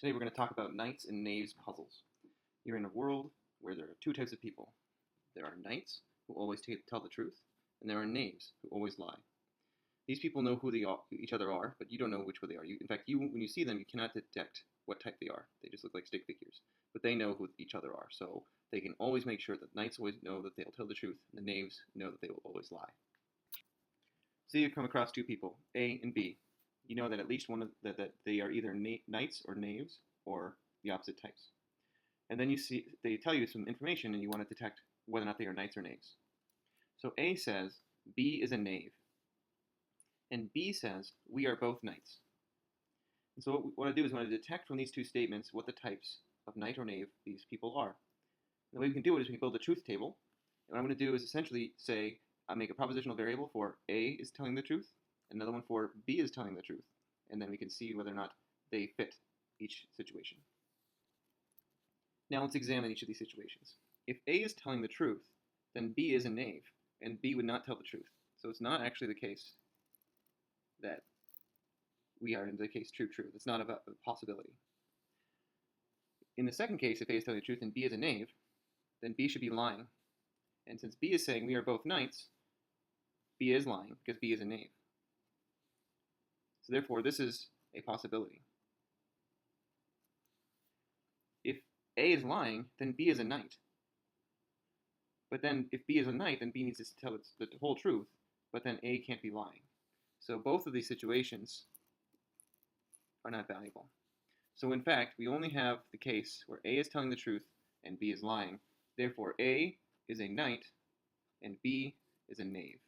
Today we're going to talk about knights and knaves puzzles. You're in a world where there are two types of people. There are knights, who always tell the truth, and there are knaves, who always lie. These people know who each other are, but you don't know which one they are. In fact, when you see them, you cannot detect what type they are. They just look like stick figures. But they know who each other are, so they can always make sure that knights always know that they'll tell the truth, and the knaves know that they will always lie. So you come across two people, A and B. You know that at least that they are either knights or knaves, or the opposite types. And then they tell you some information, and you want to detect whether or not they are knights or knaves. So A says B is a knave, and B says we are both knights. And so what we want to do is we want to detect from these two statements what the types of knight or knave these people are. And the way we can do it is we can build a truth table. And what I'm going to do is essentially say I make a propositional variable for A is telling the truth, another one for B is telling the truth, and then we can see whether or not they fit each situation. Now let's examine each of these situations. If A is telling the truth, then B is a knave, and B would not tell the truth. So it's not actually the case that we are in the case true. It's not a possibility. In the second case, if A is telling the truth and B is a knave, then B should be lying. And since B is saying we are both knights, B is lying because B is a knave. So therefore, this is a possibility. If A is lying, then B is a knight. But then if B is a knight, then B needs to tell the whole truth, but then A can't be lying. So both of these situations are not valuable. So in fact, we only have the case where A is telling the truth and B is lying. Therefore, A is a knight and B is a knave.